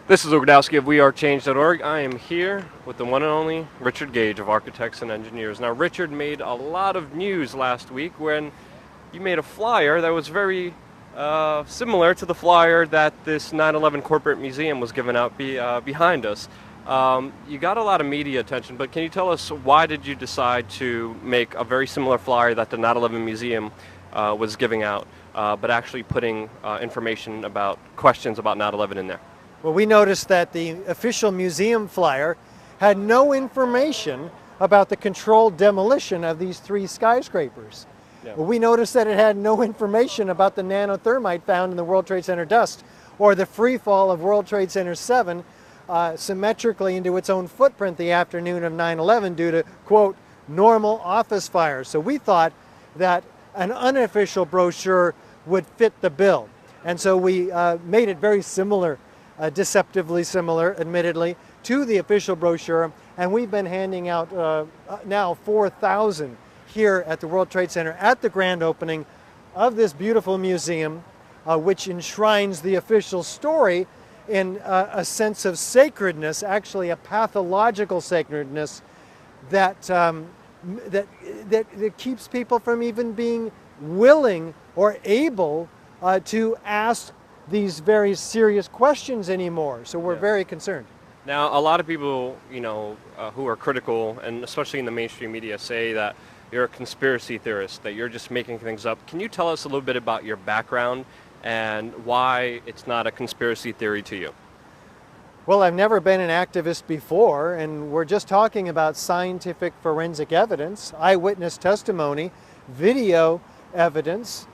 This is Ogadowski of WeAreChange.org. I am here with the one and only Richard Gage of Architects and Engineers. Now, Richard made a lot of news last week when you made a flyer that was very similar to the flyer that this 9/11 corporate museum was giving out behind us. You got a lot of media attention, but can you tell us why did you decide to make a very similar flyer that the 9/11 museum was giving out, but actually putting information about questions about 9/11 in there? Well, we noticed that the official museum flyer had no information about the controlled demolition of these three skyscrapers. Yeah. Well, we noticed that it had no information about the nanothermite found in the World Trade Center dust or the free fall of World Trade Center 7 symmetrically into its own footprint the afternoon of 9/11 due to, quote, normal office fires. So we thought that an unofficial brochure would fit the bill. And so we made it very similar, deceptively similar, admittedly, to the official brochure. And we've been handing out now 4,000 here at the World Trade Center at the grand opening of this beautiful museum, which enshrines the official story in a sense of sacredness, actually a pathological sacredness that, that keeps people from even being willing or able to ask these very serious questions anymore. So we're very concerned. Now, a lot of people, who are critical, and especially in the mainstream media, say that you're a conspiracy theorist, that you're just making things up. Can you tell us a little bit about your background and why it's not a conspiracy theory to you? Well, I've never been an activist before, and we're just talking about scientific forensic evidence, eyewitness testimony, video evidence.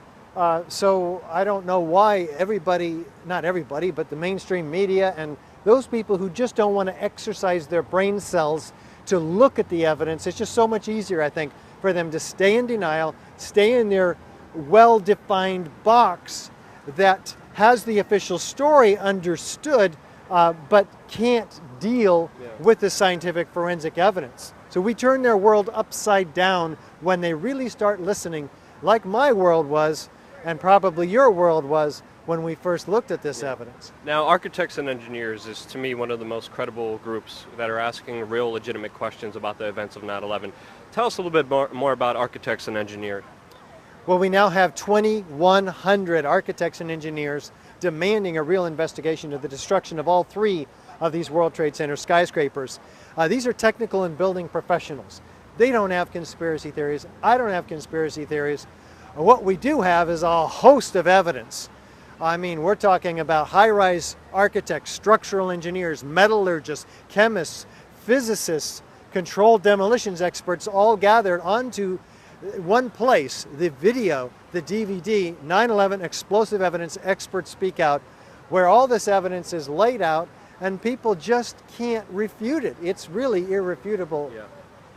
So I don't know why everybody, not everybody, but the mainstream media and those people who just don't want to exercise their brain cells to look at the evidence, it's just so much easier, I think, for them to stay in denial, stay in their well-defined box that has the official story understood, but can't deal with the scientific forensic evidence. So we turn their world upside down when they really start listening, like my world was, and probably your world was when we first looked at this evidence. Now, Architects and Engineers is, to me, one of the most credible groups that are asking real legitimate questions about the events of 9/11. Tell us a little bit more about Architects and Engineers. Well, we now have 2,100 architects and engineers demanding a real investigation of the destruction of all three of these World Trade Center skyscrapers. These are technical and building professionals. They don't have conspiracy theories. I don't have conspiracy theories. What we do have is a host of evidence. I mean, we're talking about high-rise architects, structural engineers, metallurgists, chemists, physicists, controlled demolitions experts, all gathered onto one place, the video, the DVD, 9/11 Explosive Evidence Experts Speak Out, where all this evidence is laid out and people just can't refute it. It's really irrefutable. Yeah.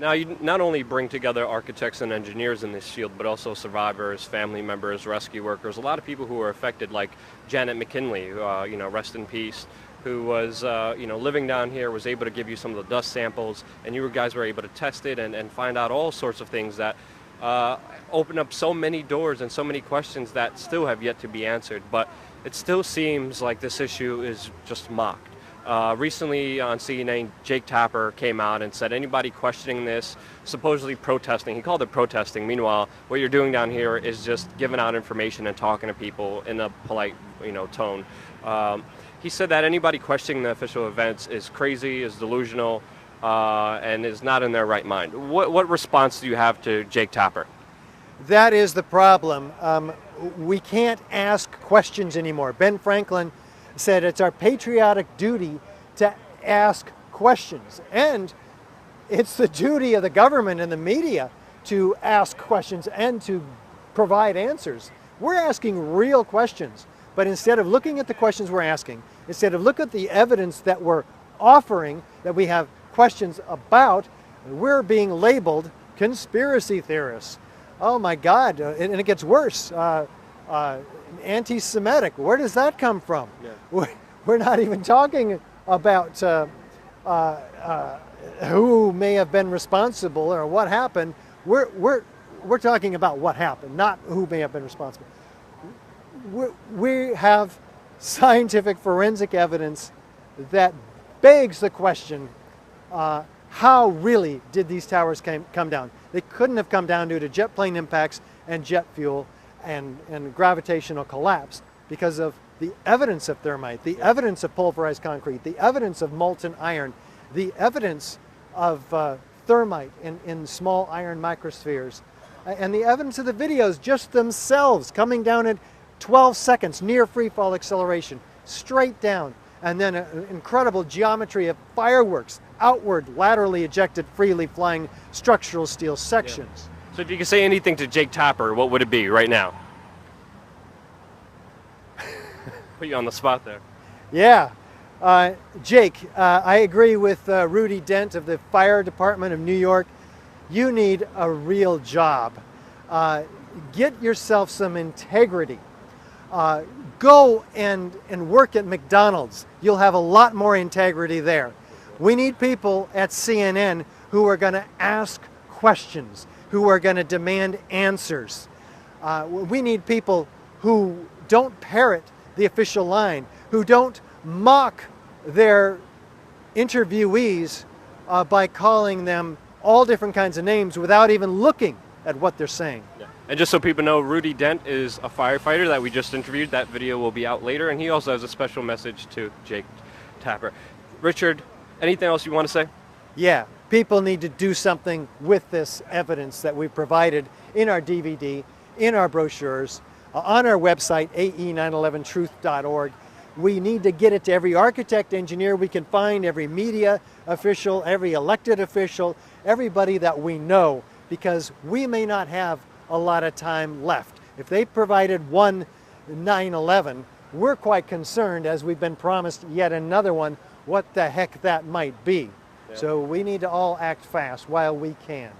Now, you not only bring together architects and engineers in this field, but also survivors, family members, rescue workers, a lot of people who were affected, like Janet McKinley, rest in peace, who was, living down here, was able to give you some of the dust samples, and you guys were able to test it and find out all sorts of things that open up so many doors and so many questions that still have yet to be answered. But it still seems like this issue is just mocked. Recently on CNN, Jake Tapper came out and said anybody questioning this, supposedly protesting, he called it protesting. Meanwhile, what you're doing down here is just giving out information and talking to people in a polite, tone. He said that anybody questioning the official events is crazy, is delusional, and is not in their right mind. What response do you have to Jake Tapper? That is the problem. We can't ask questions anymore. Ben Franklin said it's our patriotic duty to ask questions, and it's the duty of the government and the media to ask questions and to provide answers. We're asking real questions, but instead of looking at the questions we're asking, instead of looking at the evidence that we're offering, that we have questions about, we're being labeled conspiracy theorists. Oh my God, and it gets worse. Anti-Semitic, where does that come from? Yeah. We're not even talking about who may have been responsible or what happened. We're talking about what happened, not who may have been responsible. We have scientific forensic evidence that begs the question, how really did these towers come down? They couldn't have come down due to jet plane impacts and jet fuel and gravitational collapse, because of the evidence of thermite, the evidence of pulverized concrete, the evidence of molten iron, the evidence of thermite in small iron microspheres, and the evidence of the videos just themselves coming down at 12 seconds, near free fall acceleration, straight down, and then an incredible geometry of fireworks, outward, laterally ejected, freely flying structural steel sections. Yeah. So if you could say anything to Jake Tapper, what would it be right now? Put you on the spot there. Yeah. Jake, I agree with Rudy Dent of the Fire Department of New York. You need a real job. Get yourself some integrity. Go and work at McDonald's. You'll have a lot more integrity there. We need people at CNN who are going to ask questions, who are going to demand answers. We need people who don't parrot the official line, who don't mock their interviewees by calling them all different kinds of names without even looking at what they're saying. Yeah. And just so people know, Rudy Dent is a firefighter that we just interviewed. That video will be out later, and he also has a special message to Jake Tapper. Richard, anything else you want to say? Yeah, people need to do something with this evidence that we provided in our DVD, in our brochures, on our website, ae911truth.org. We need to get it to every architect, engineer we can find, every media official, every elected official, everybody that we know, because we may not have a lot of time left. If they provided one 9/11, we're quite concerned, as we've been promised yet another one, what the heck that might be. Yeah. So we need to all act fast while we can.